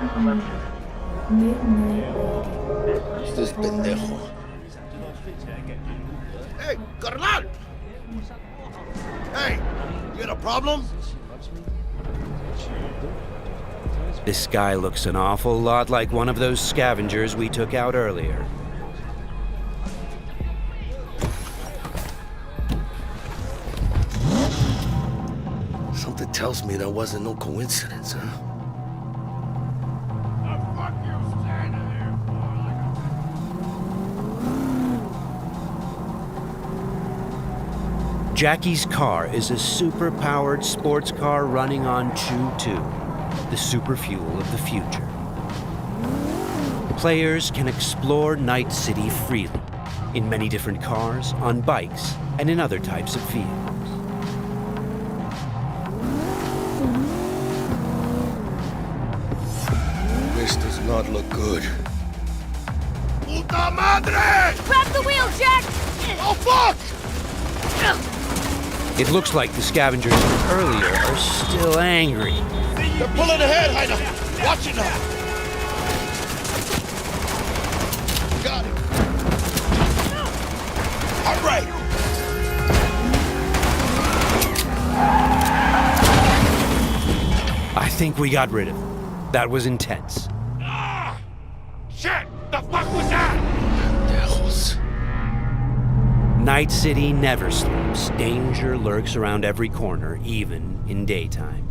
Who's this pendejo? Hey, carnal! Hey, you got a problem? This guy looks an awful lot like one of those scavengers we took out earlier. Something tells me that wasn't no coincidence, huh? Jackie's car is a super-powered sports car running on Chew-2, the super fuel of the future. Players can explore Night City freely, in many different cars, on bikes, and in other types of vehicles. This does not look good. Puta madre! Grab the wheel, Jack! Oh, fuck! It looks like the scavengers from earlier are still angry. They're pulling ahead, Heiner! Watch it now! Got it! All right! I think we got rid of them. That was intense. Shit! The fuck was that? Pendejos. Night City never sleeps. Danger lurks around every corner, even in daytime.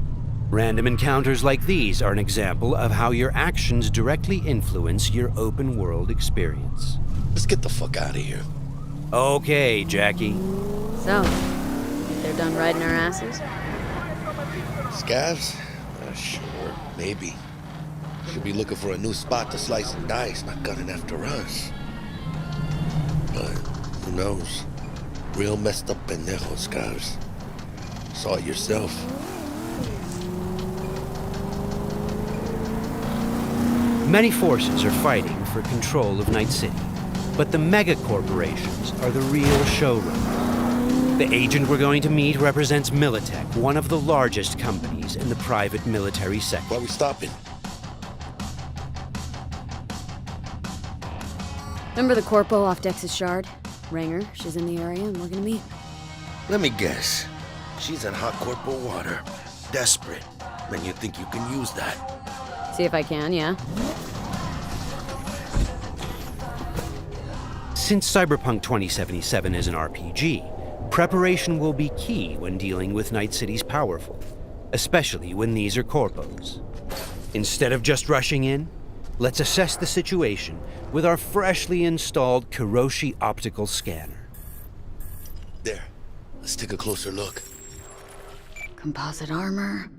Random encounters like these are an example of how your actions directly influence your open world experience. Let's get the fuck out of here. Okay, Jackie. So, they're done riding our asses? Scavs? Sure, maybe. Should be looking for a new spot to slice and dice, not gunning after us. But who knows? Real messed up pendejos, Scavs. Saw it yourself. Many forces are fighting for control of Night City, but the mega corporations are the real showrunners. The agent we're going to meet represents Militech, one of the largest companies in the private military sector. Why are we stopping? Remember the corpo off Dex's Shard? Ranger, she's in the area and looking to meet. Let me guess. She's in hot corporal water. Desperate. Then you think you can use that? See if I can, yeah. Since Cyberpunk 2077 is an RPG, preparation will be key when dealing with Night City's powerful, especially when these are corpos. Instead of just rushing in, let's assess the situation with our freshly installed Kiroshi optical scanner. There. Let's take a closer look. Composite armor.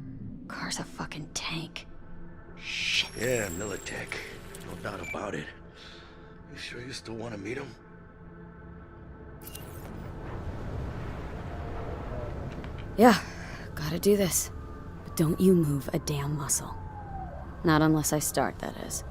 Car's a fucking tank. Shit. Yeah, Militech. No doubt about it. You sure you still want to meet him? Yeah, gotta do this. But don't you move a damn muscle. Not unless I start, that is.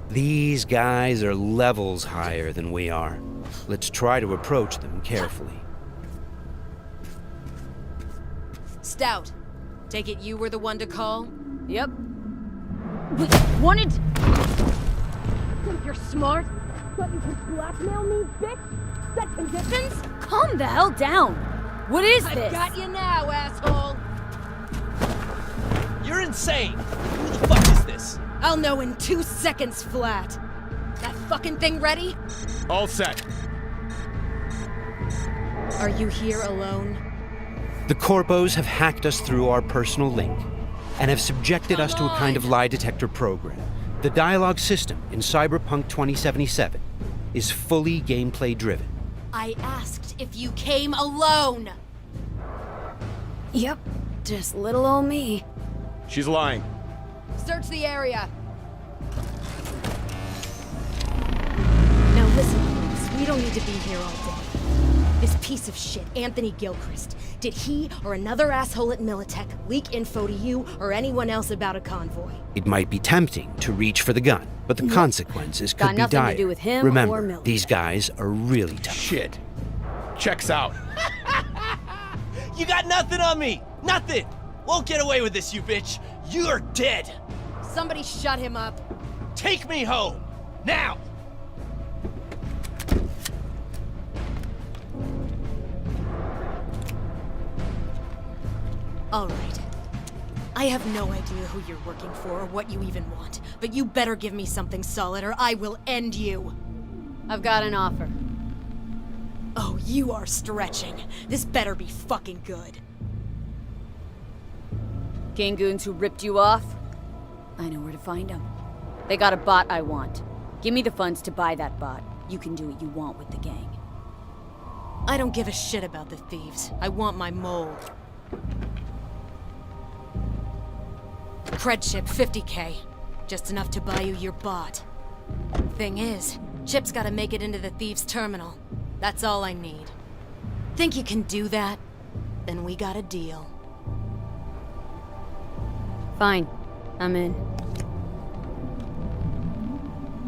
These guys are levels higher than we are. Let's try to approach them carefully. Stout, take it you were the one to call? Yep. Wanted... Think you're smart? Thought you could blackmail me, bitch? Set conditions? Calm the hell down. What is this? I've got you now, asshole. You're insane. Who the fuck is this? I'll know in 2 seconds flat. That fucking thing ready? All set. Are you here alone? The corpos have hacked us through our personal link and have subjected us to a kind of lie detector program. The dialogue system in Cyberpunk 2077 is fully gameplay driven. I asked if you came alone. Yep, just little old me. She's lying. Search the area. Now listen, folks, we don't need to be here all day. This piece of shit, Anthony Gilchrist, did he or another asshole at Militech leak info to you or anyone else about a convoy? It might be tempting to reach for the gun, but the consequences Got could be nothing to dire. do with him or Remember, Militech. these guys are really tough. Shit. Checks out. You got nothing on me! Nothing! Won't get away with this, you bitch! You're dead! Somebody shut him up. Take me home! Now! All right. I have no idea who you're working for or what you even want, but you better give me something solid or I will end you. I've got an offer. Oh, you are stretching. This better be fucking good. Gang goons who ripped you off? I know where to find them. They got a bot I want. Give me the funds to buy that bot. You can do what you want with the gang. I don't give a shit about the thieves. I want my mold. Cred chip, 50K. Just enough to buy you your bot. Thing is, chip's gotta make it into the thieves' terminal. That's all I need. Think you can do that? Then we got a deal. Fine. I'm in.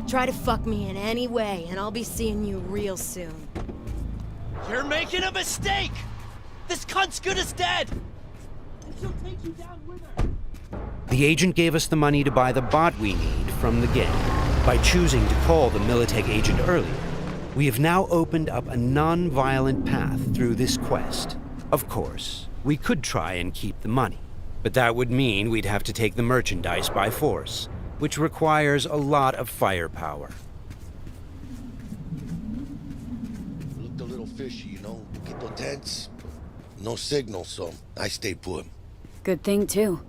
Try to fuck me in any way, and I'll be seeing you real soon. You're making a mistake! This cunt's good as dead! And she'll take you down with her! The agent gave us the money to buy the bot we need from the gang. By choosing to call the Militech agent earlier, we have now opened up a non-violent path through this quest. Of course, we could try and keep the money, but that would mean we'd have to take the merchandise by force, which requires a lot of firepower. Looked a little fishy, you know, a little tense. No signal, so I stayed put. Good thing, too.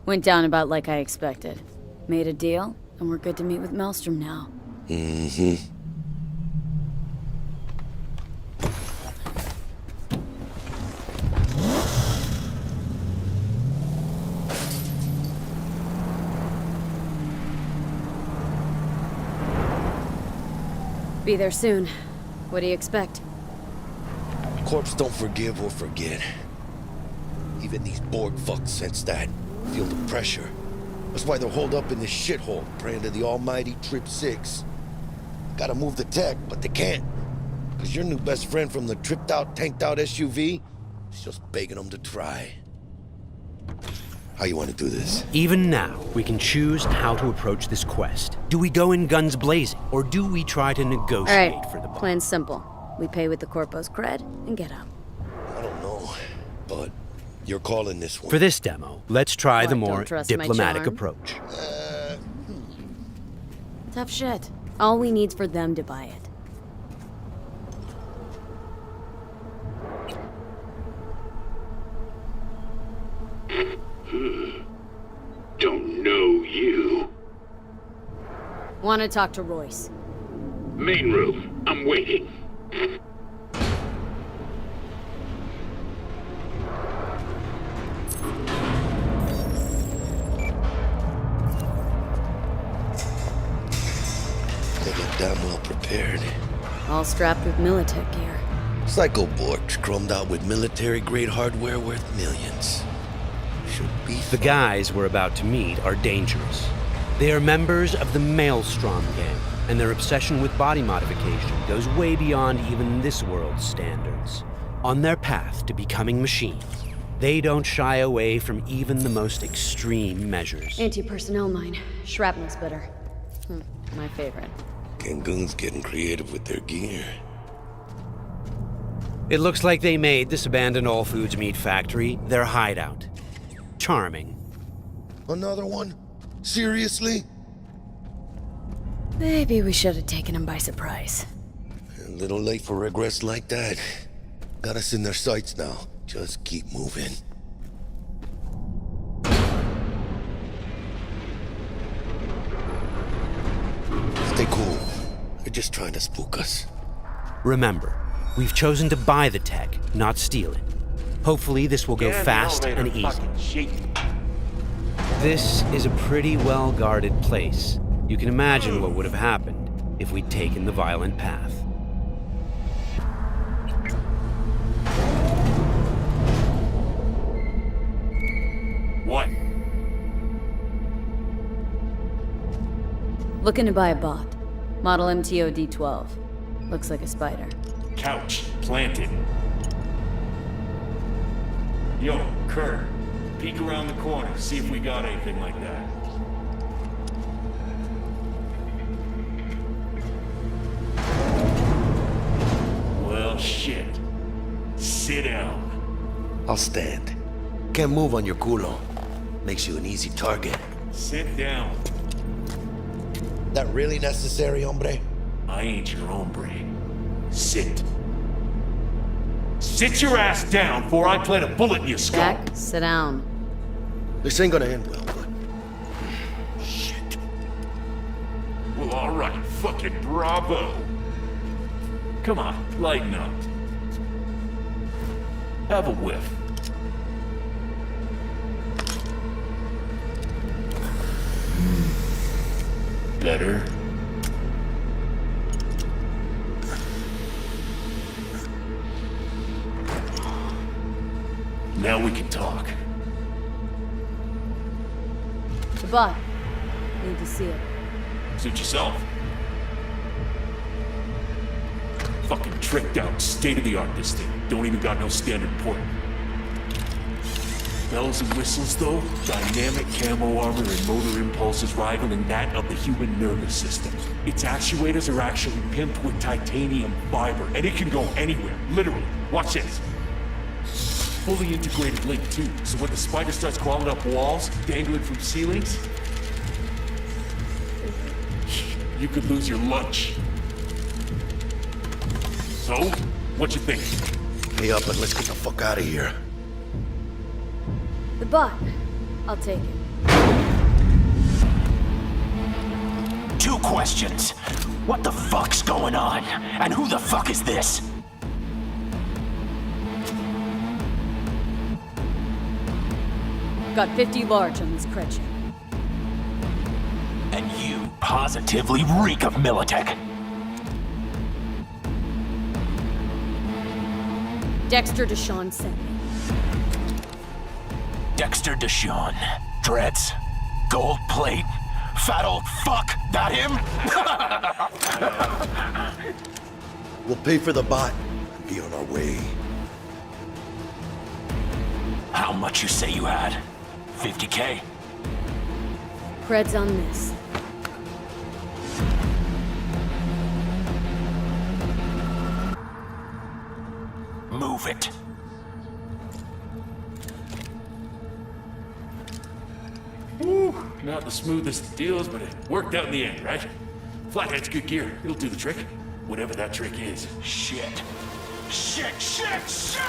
Went down about like I expected. Made a deal, and we're good to meet with Maelstrom now. Mm-hmm. Be there soon. What do you expect? Corps don't forgive or forget. Even these Borg fucks sense that. Feel the pressure. That's why they're holed up in this shithole, praying to the almighty Trip 6. Gotta move the tech, but they can't. Cause your new best friend from the tripped out, tanked out SUV is just begging them to try. How you want to do this? Even now, we can choose how to approach this quest. Do we go in guns blazing, or do we try to negotiate for the bot? Plan's simple. We pay with the Corpo's cred and get out. I don't know, but you're calling this one. For this demo, let's try the What, more don't trust my diplomatic charm? approach. Tough shit. All we need's for them to buy it. Don't know you. Want to talk to Royce. Main room. I'm waiting. They look damn well prepared. All strapped with Militech gear. Psycho Borgs chromed out with military-grade hardware worth millions. Should be The guys we're about to meet are dangerous. They are members of the Maelstrom gang, and their obsession with body modification goes way beyond even this world's standards. On their path to becoming machines, they don't shy away from even the most extreme measures. Anti-personnel mine. Shrapnel splitter. My favorite. Gangoon's getting creative with their gear. It looks like they made this abandoned all foods meat factory their hideout. Charming. Another one? Seriously? Maybe we should have taken him by surprise. A little late for regrets like that. Got us in their sights now. Just keep moving. Stay cool. They're just trying to spook us. Remember, we've chosen to buy the tech, not steal it. Hopefully this will go fast and easy. This is a pretty well-guarded place. You can imagine what would have happened if we'd taken the violent path. What? Looking to buy a bot. Model MTO D12. Looks like a spider. Couch planted. Yo, Kurt, peek around the corner, see if we got anything like that. Well, shit. Sit down. I'll stand. Can't move on your culo. Makes you an easy target. Sit down. That really necessary, hombre? I ain't your hombre. Sit. Sit your ass down before I plant a bullet in your skull. Jack, sit down. This ain't gonna end well, but... Shit. Well, alright, fucking bravo. Come on, lighten up. Have a whiff. Better. Now we can talk. The bot. Need to see it. Suit yourself. Fucking tricked out, state-of-the-art this thing. Don't even got no standard port. Bells and whistles though, dynamic camo armor and motor impulses rivaling that of the human nervous system. Its actuators are actually pimped with titanium fiber, and it can go anywhere, literally. Watch this. Fully integrated link too, so when the spider starts crawling up walls, dangling from ceilings, you could lose your lunch. So, what you think? Pay up and let's get the fuck out of here. The bot. I'll take it. 2 questions. What the fuck's going on? And who the fuck is this? Got 50 large on this cred ship. And you positively reek of Militech. Dexter Deshawn sent me. Dexter Deshawn. Dreads. Gold plate. Fat old fuck. That him? We'll pay for the bot and be on our way. How much you say you had? 50K? Cred's on this. Move it. Whew, not the smoothest of deals, but it worked out in the end, right? Flathead's good gear. It'll do the trick. Whatever that trick is. Shit. Shit, shit, shit!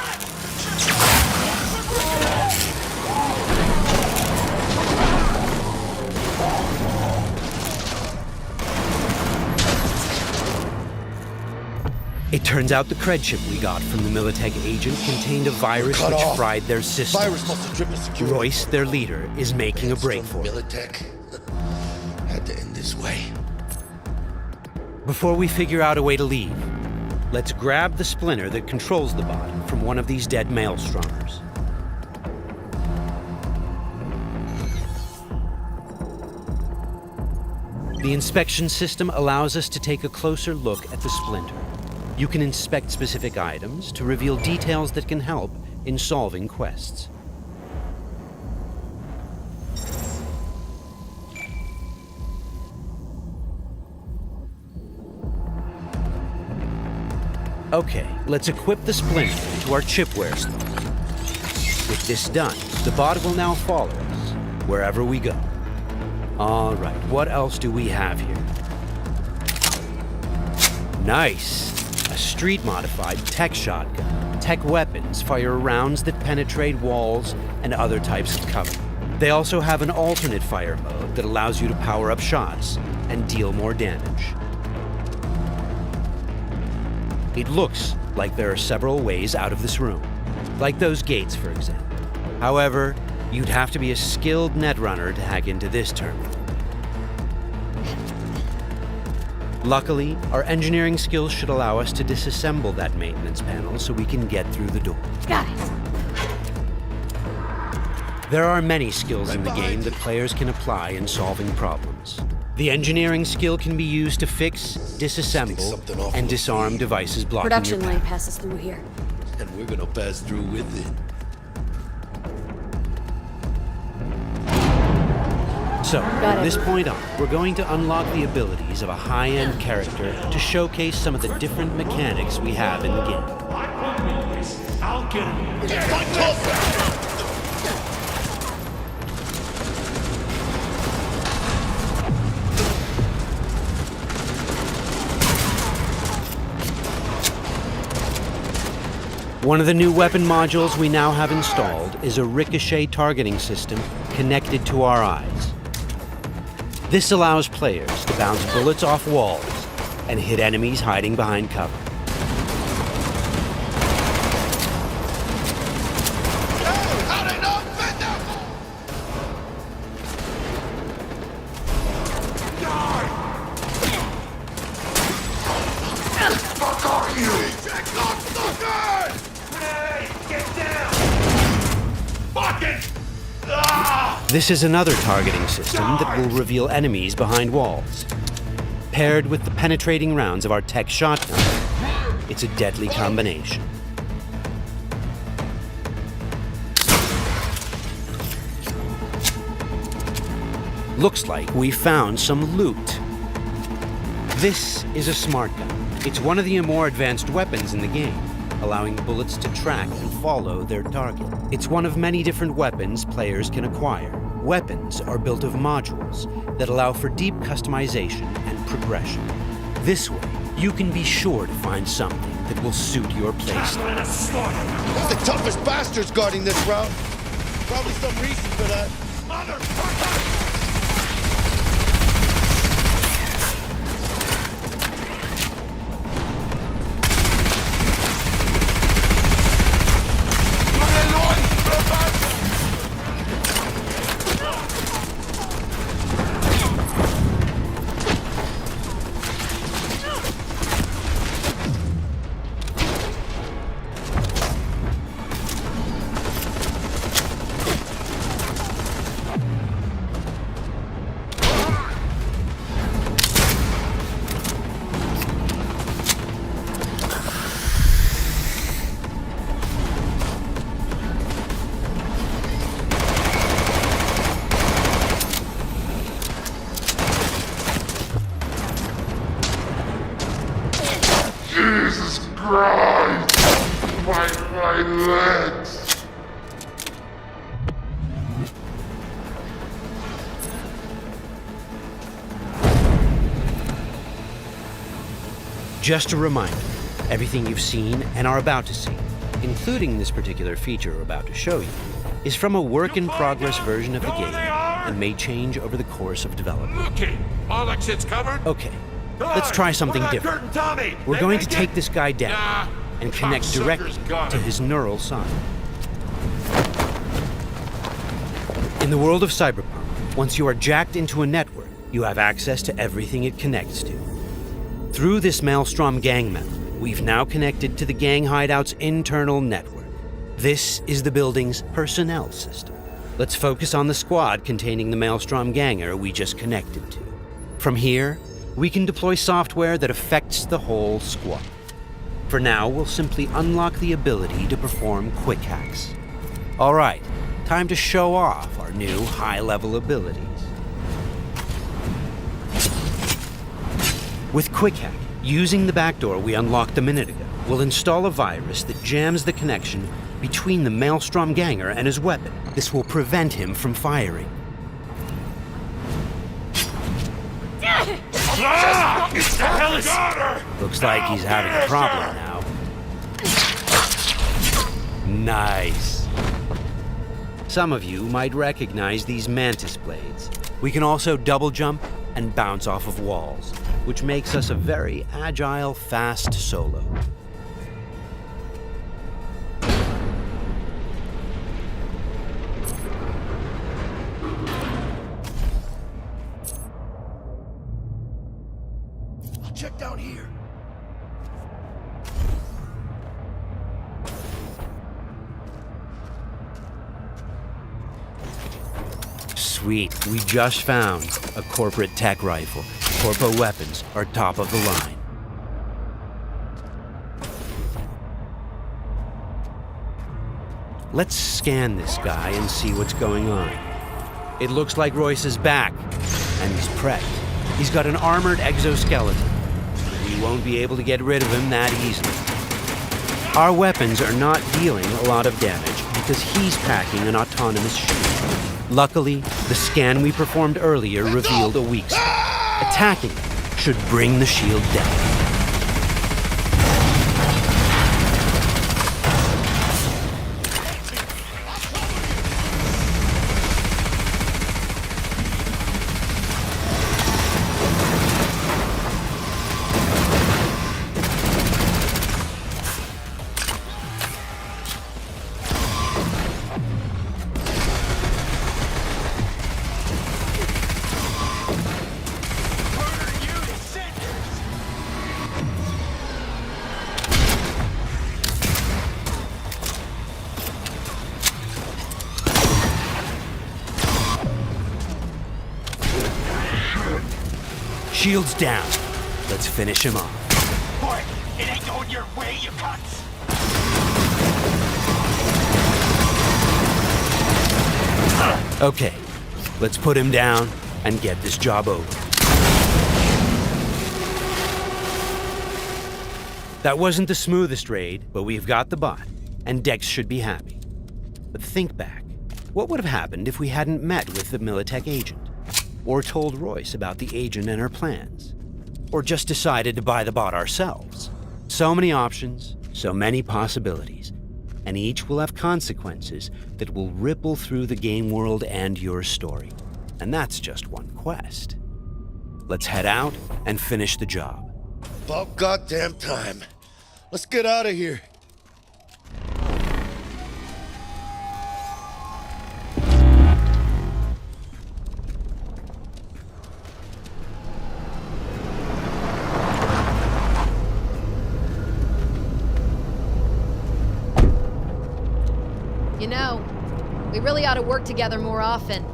It turns out the cred chip we got from the Militech agent contained a virus Cut which off. fried their system. Virus must have driven security. Royce, their leader, is making a break for it. Militech had to end this way. Before we figure out a way to leave, let's grab the splinter that controls the bot from one of these dead maelstromers. The inspection system allows us to take a closer look at the splinter. You can inspect specific items to reveal details that can help in solving quests. Okay, let's equip the splinter to our chipware slot. With this done, the bot will now follow us wherever we go. All right, what else do we have here? Nice! A street-modified tech shotgun. Tech weapons fire rounds that penetrate walls and other types of cover. They also have an alternate fire mode that allows you to power up shots and deal more damage. It looks like there are several ways out of this room, like those gates, for example. However, you'd have to be a skilled netrunner to hack into this terminal. Luckily, our engineering skills should allow us to disassemble that maintenance panel so we can get through the door. Got it. There are many skills in the game that players can apply in solving problems. The engineering skill can be used to fix, something disassemble, off and with disarm me. devices blocking Production your line path. passes through here. And we're gonna pass through with it. So, Got from it. this point on, we're going to unlock the abilities of a high-end character to showcase some of the different mechanics we have in the game. I'll get him. Fight closer! One of the new weapon modules we now have installed is a ricochet targeting system connected to our eyes. This allows players to bounce bullets off walls and hit enemies hiding behind cover. This is another targeting system that will reveal enemies behind walls. Paired with the penetrating rounds of our tech shotgun, it's a deadly combination. Looks like we found some loot. This is a smart gun. It's one of the more advanced weapons in the game, allowing bullets to track and follow their target. It's one of many different weapons players can acquire. Weapons are built of modules that allow for deep customization and progression. This way, you can be sure to find something that will suit your playstyle. Who's the toughest bastards guarding this route? Probably some reason for that. Motherfucker! Jesus Christ! My legs! Just a reminder, everything you've seen and are about to see, including this particular feature we're about to show you, is from a work-in-progress version of the game and may change over the course of development. Okay, all exits covered? Okay, let's try something different. We're going to take this guy down and connect directly to his neural sign. In the world of Cyberpunk, once you are jacked into a network, you have access to everything it connects to. Through this Maelstrom gang member, we've now connected to the gang hideout's internal network. This is the building's personnel system. Let's focus on the squad containing the Maelstrom ganger we just connected to. From here, we can deploy software that affects the whole squad. For now, we'll simply unlock the ability to perform quick hacks. All right, time to show off our new high-level abilities. With Quick Hack, using the backdoor we unlocked a minute ago, we'll install a virus that jams the connection between the Maelstrom ganger and his weapon. This will prevent him from firing. What the hell is... Looks like he's having a problem now. Nice. Some of you might recognize these mantis blades. We can also double jump and bounce off of walls, which makes us a very agile, fast solo. I'll check down here. Sweet, we just found a corporate tech rifle. Corpo weapons are top of the line. Let's scan this guy and see what's going on. It looks like Royce is back, and he's prepped. He's got an armored exoskeleton. We won't be able to get rid of him that easily. Our weapons are not dealing a lot of damage because he's packing an autonomous shield. Luckily, the scan we performed earlier revealed a weak spot. Attacking it should bring the shield down. Shield's down. Let's finish him off. Boy, it ain't going your way, you cunts! Okay, let's put him down and get this job over. That wasn't the smoothest raid, but we've got the bot, and Dex should be happy. But think back. What would have happened if we hadn't met with the Militech agent? Or told Royce about the agent and her plans? Or just decided to buy the bot ourselves? So many options, so many possibilities, and each will have consequences that will ripple through the game world and your story. And that's just one quest. Let's head out and finish the job. About goddamn time. Let's get out of here. You know, we really ought to work together more often.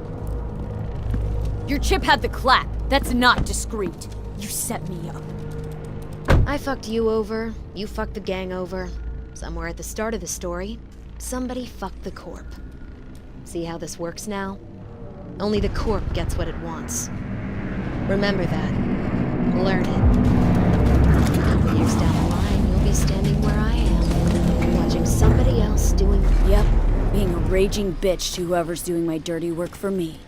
Your chip had the clap. That's not discreet. You set me up. I fucked you over, you fucked the gang over. Somewhere at the start of the story, somebody fucked the Corp. See how this works now? Only the Corp gets what it wants. Remember that. Learn it. A couple years down the line, you'll be standing where I am, watching somebody else doing... Yep, being a raging bitch to whoever's doing my dirty work for me.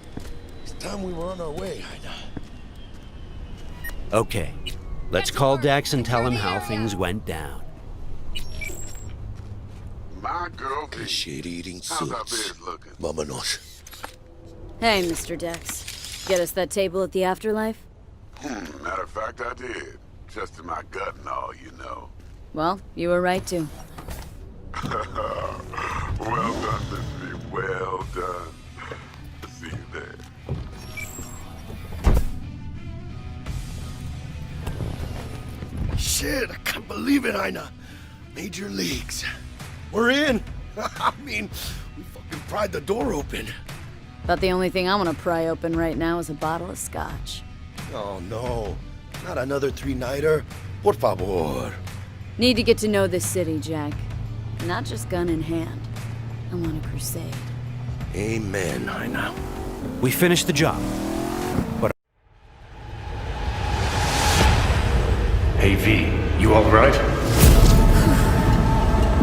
It's time we were on our way, Ina. Okay, let's call Dex and tell him how things went down. My girl, Shit-eating how's our suits. bed looking? Vámonos. Hey, Mr. Dex. Get us that table at the afterlife? Matter of fact, I did. Just in my gut and all, you know. Well, you were right to. Well done, Missy. Well done. See you there. Shit, I can't believe it, Ina. Major leagues. We're in. I mean, we fucking pried the door open. But the only thing I want to pry open right now is a bottle of scotch. Oh, no. Not another three-nighter. Por favor. Need to get to know this city, Jack. Not just gun in hand. I want a crusade. Amen, Ina. We finished the job. But Hey V, you alright?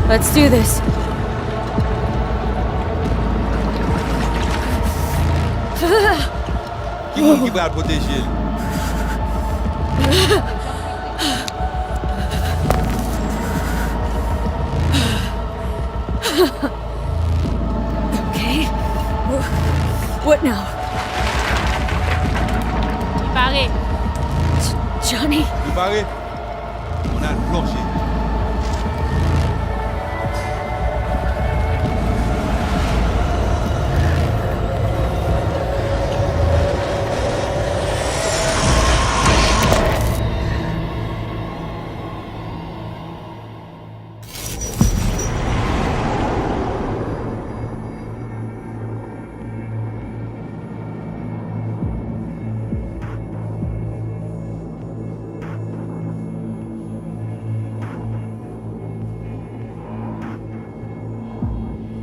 Let's do this. Give out with this shit. Okay. What now? Barré. Johnny? You barré? On a le plancher.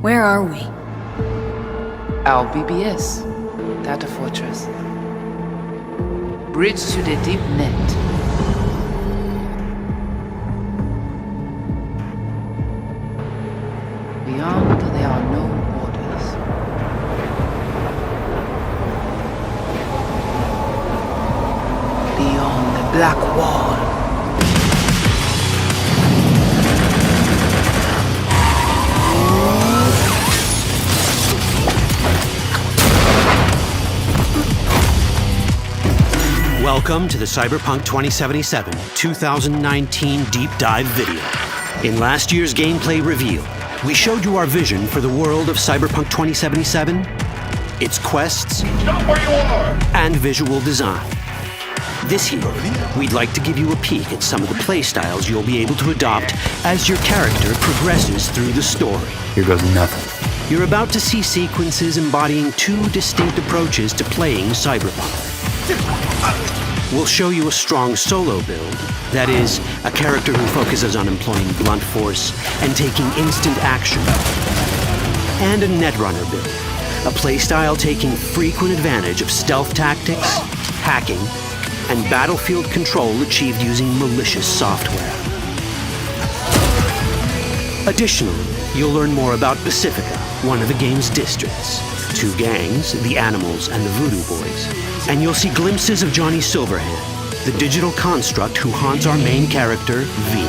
Where are we? Our BBS, Data Fortress. Bridge to the deep net. Beyond, there are no borders. Beyond the black wall. Welcome to the Cyberpunk 2077 2019 Deep Dive video. In last year's gameplay reveal, we showed you our vision for the world of Cyberpunk 2077, its quests, Stop where you are! and visual design. This year, we'd like to give you a peek at some of the playstyles you'll be able to adopt as your character progresses through the story. Here goes nothing. You're about to see sequences embodying two distinct approaches to playing Cyberpunk. We'll show you a strong solo build, that is, a character who focuses on employing blunt force and taking instant action, and a netrunner build, a playstyle taking frequent advantage of stealth tactics, hacking, and battlefield control achieved using malicious software. Additionally, you'll learn more about Pacifica, one of the game's districts, two gangs, the Animals and the Voodoo Boys, and you'll see glimpses of Johnny Silverhand, the digital construct who haunts our main character, V.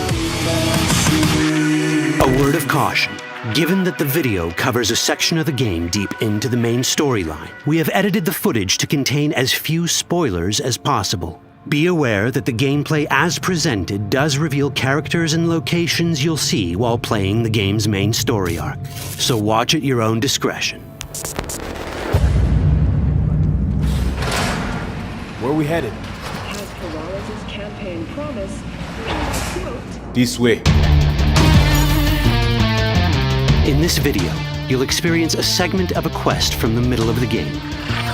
A word of caution. Given that the video covers a section of the game deep into the main storyline, we have edited the footage to contain as few spoilers as possible. Be aware that the gameplay as presented does reveal characters and locations you'll see while playing the game's main story arc, so watch at your own discretion. Where are we headed? Has Peralez's campaign promise, quote, This way. In this video, you'll experience a segment of a quest from the middle of the game.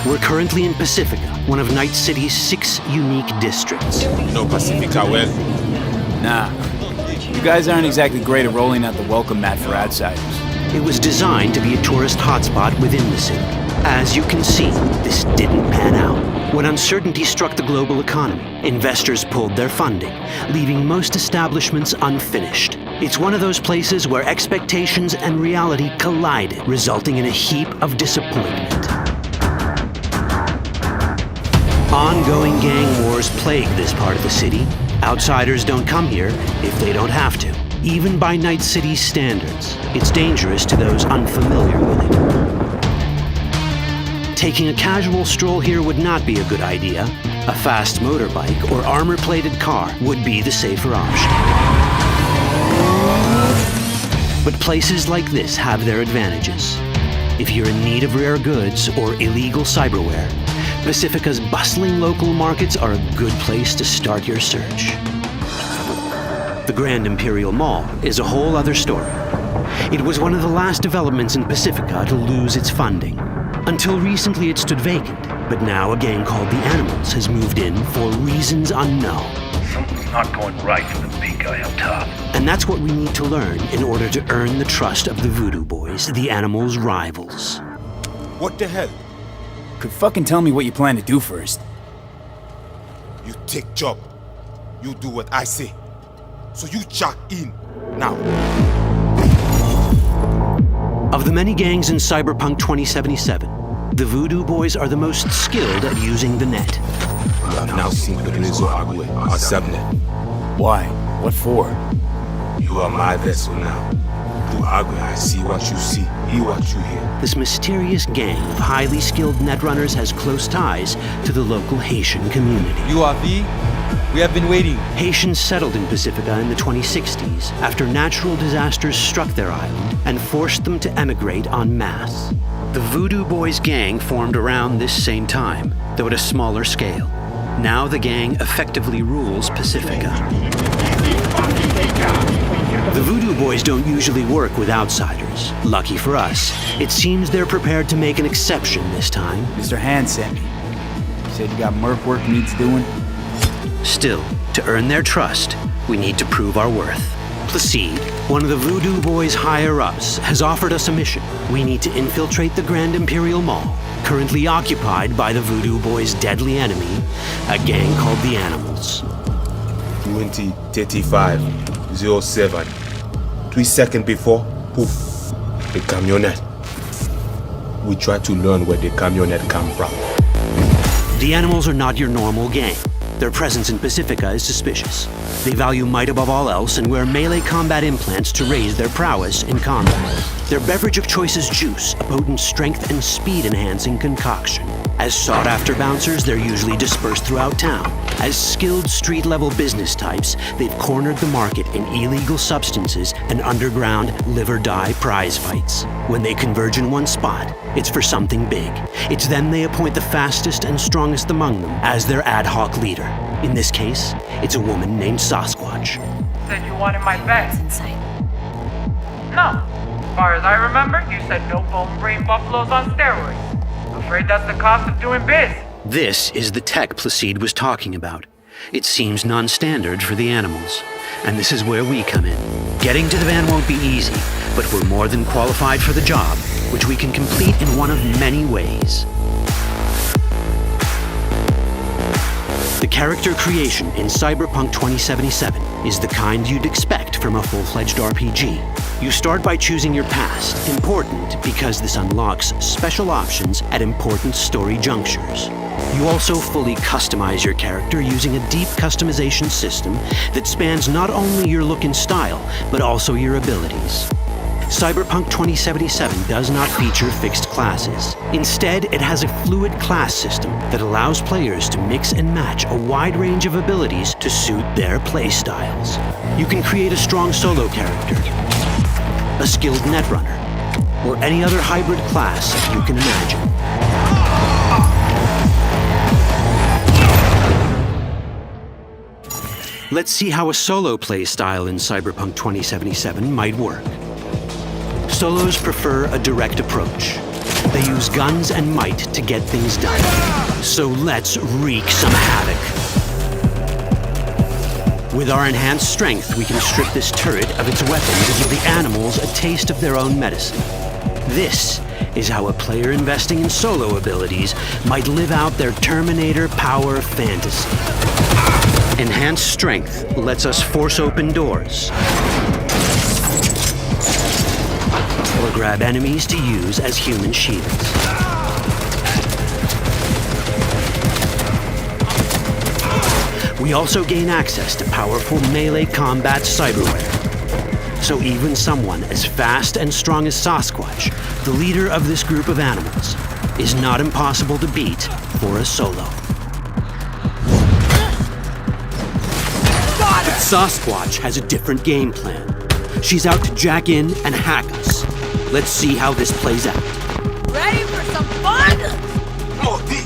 We're currently in Pacifica, one of Night City's 6 unique districts. No Pacifica well. Nah. You guys aren't exactly great at rolling out the welcome mat for outsiders. It was designed to be a tourist hotspot within the city. As you can see, this didn't pan out. When uncertainty struck the global economy, investors pulled their funding, leaving most establishments unfinished. It's one of those places where expectations and reality collided, resulting in a heap of disappointment. Ongoing gang wars plague this part of the city. Outsiders don't come here if they don't have to. Even by Night City's standards, it's dangerous to those unfamiliar with it. Taking a casual stroll here would not be a good idea. A fast motorbike or armor-plated car would be the safer option. But places like this have their advantages. If you're in need of rare goods or illegal cyberware, Pacifica's bustling local markets are a good place to start your search. The Grand Imperial Mall is a whole other story. It was one of the last developments in Pacifica to lose its funding. Until recently it stood vacant, but now a gang called the Animals has moved in for reasons unknown. Something's not going right for the big guy up top. And that's what we need to learn in order to earn the trust of the Voodoo Boys, the Animals' rivals. What the hell? Could fucking tell me what you plan to do first. You take job. You do what I say. So you jack in now. Of the many gangs in Cyberpunk 2077, the Voodoo Boys are the most skilled at using the net. You have now sincronizado Agüe, our subnet. Why? What for? You are my vessel now. Through Agüe, I see what you see, hear what you hear. This mysterious gang of highly skilled netrunners has close ties to the local Haitian community. You are V? We have been waiting. Haitians settled in Pacifica in the 2060s after natural disasters struck their island and forced them to emigrate en masse. The Voodoo Boys gang formed around this same time, though at a smaller scale. Now the gang effectively rules Pacifica. The Voodoo Boys don't usually work with outsiders. Lucky for us, it seems they're prepared to make an exception this time. Mr. Hand sent me. Said you got merc work needs doing. Still, to earn their trust, we need to prove our worth. Placide, one of the Voodoo Boys' higher-ups, has offered us a mission. We need to infiltrate the Grand Imperial Mall, currently occupied by the Voodoo Boys' deadly enemy, a gang called the Animals. 20:35:07. 3 seconds before, poof, the camionette. We try to learn where the camionette come from. The Animals are not your normal gang. Their presence in Pacifica is suspicious. They value might above all else and wear melee combat implants to raise their prowess in combat. Their beverage of choice is juice, a potent strength and speed-enhancing concoction. As sought-after bouncers, they're usually dispersed throughout town. As skilled street-level business types, they've cornered the market in illegal substances and underground live-or-die prize fights. When they converge in one spot, it's for something big. It's then they appoint the fastest and strongest among them as their ad hoc leader. In this case, it's a woman named Sasquatch. Said you wanted my bag. No. As far as I remember, you said no bone brain buffaloes on steroids. Afraid that's the cost of doing biz. This is the tech Placide was talking about. It seems non-standard for the Animals. And this is where we come in. Getting to the van won't be easy, but we're more than qualified for the job, which we can complete in one of many ways. The character creation in Cyberpunk 2077 is the kind you'd expect from a full-fledged RPG. You start by choosing your past, important because this unlocks special options at important story junctures. You also fully customize your character using a deep customization system that spans not only your look and style, but also your abilities. Cyberpunk 2077 does not feature fixed classes. Instead, it has a fluid class system that allows players to mix and match a wide range of abilities to suit their playstyles. You can create a strong solo character, a skilled netrunner, or any other hybrid class you can imagine. Let's see how a solo playstyle in Cyberpunk 2077 might work. Solos prefer a direct approach. They use guns and might to get things done. So let's wreak some havoc. With our enhanced strength, we can strip this turret of its weapons and give the Animals a taste of their own medicine. This is how a player investing in solo abilities might live out their Terminator power fantasy. Enhanced strength lets us force open doors, or grab enemies to use as human shields. We also gain access to powerful melee combat cyberware. So even someone as fast and strong as Sasquatch, the leader of this group of animals, is not impossible to beat for a solo. But Sasquatch has a different game plan. She's out to jack in and hack us. Let's see how this plays out. Ready for some fun?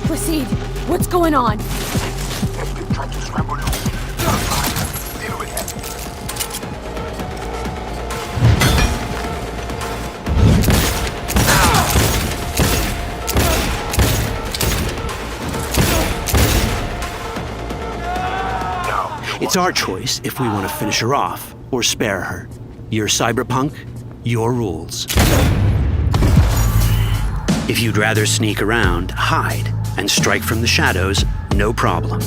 Proceed. What's going on? It's our choice if we want to finish her off or spare her. You're Cyberpunk, your rules. If you'd rather sneak around, hide, and strike from the shadows, no problem.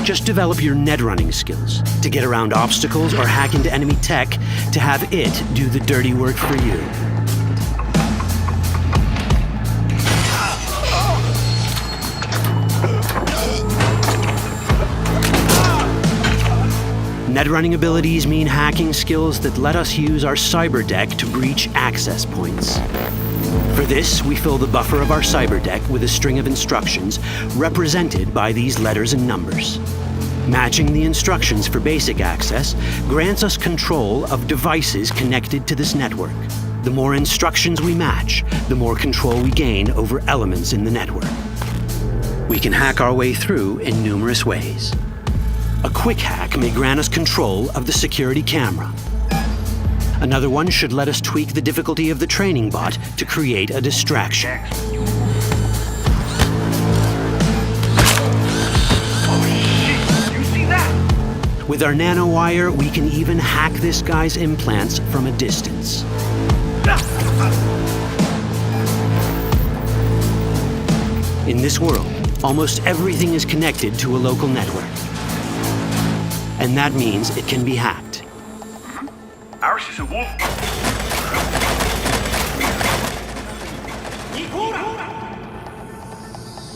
Just develop your netrunning skills to get around obstacles or hack into enemy tech to have it do the dirty work for you. Netrunning abilities mean hacking skills that let us use our cyber deck to breach access points. For this, we fill the buffer of our cyber deck with a string of instructions represented by these letters and numbers. Matching the instructions for basic access grants us control of devices connected to this network. The more instructions we match, the more control we gain over elements in the network. We can hack our way through in numerous ways. A quick hack may grant us control of the security camera. Another one should let us tweak the difficulty of the training bot to create a distraction. Oh shit, you see that? With our nanowire, we can even hack this guy's implants from a distance. In this world, almost everything is connected to a local network. And that means it can be hacked. Ours is a wolf.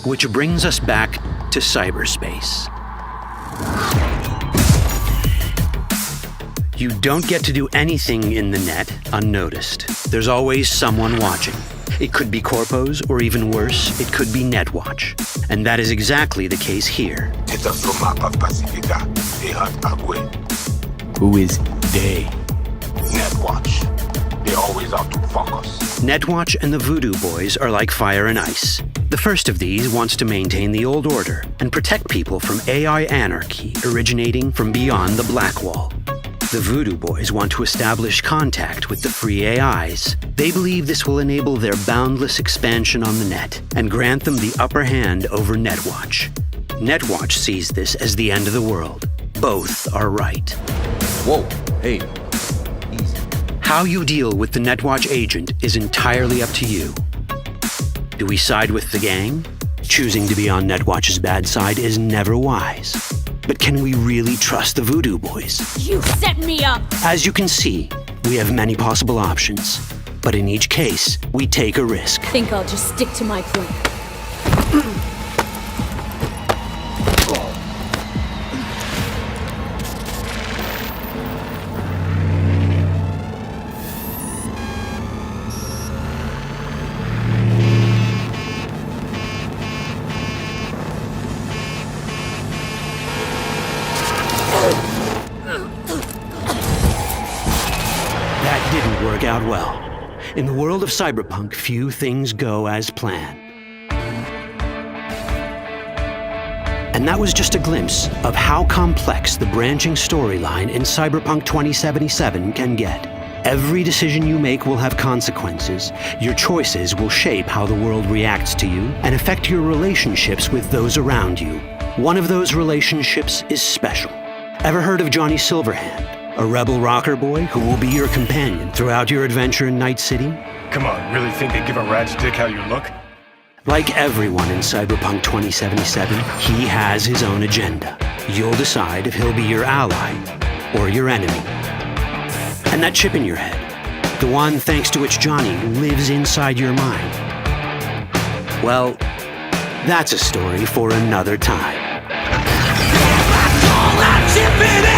Which brings us back to cyberspace. You don't get to do anything in the net unnoticed. There's always someone watching. It could be corpos, or even worse, it could be Netwatch. And that is exactly the case here. Who is they? Netwatch. They're always out to fuck us. Netwatch and the Voodoo Boys are like fire and ice. The first of these wants to maintain the old order and protect people from AI anarchy originating from beyond the Black Wall. The Voodoo Boys want to establish contact with the free AIs. They believe this will enable their boundless expansion on the net and grant them the upper hand over Netwatch. Netwatch sees this as the end of the world. Both are right. Whoa, hey. How you deal with the Netwatch agent is entirely up to you. Do we side with the gang? Choosing to be on Netwatch's bad side is never wise. But can we really trust the Voodoo Boys? You set me up! As you can see, we have many possible options. But in each case, we take a risk. Think I'll just stick to my plan. Work out well. In the world of cyberpunk, few things go as planned. And that was just a glimpse of how complex the branching storyline in Cyberpunk 2077 can get. Every decision you make will have consequences. Your choices will shape how the world reacts to you and affect your relationships with those around you. One of those relationships is special. Ever heard of Johnny Silverhand? A rebel rocker boy who will be your companion throughout your adventure in Night City? Come on, really think they give a rat's dick how you look? Like everyone in Cyberpunk 2077, he has his own agenda. You'll decide if he'll be your ally or your enemy. And that chip in your head, the one thanks to which Johnny lives inside your mind, well, that's a story for another time. All that chip in it!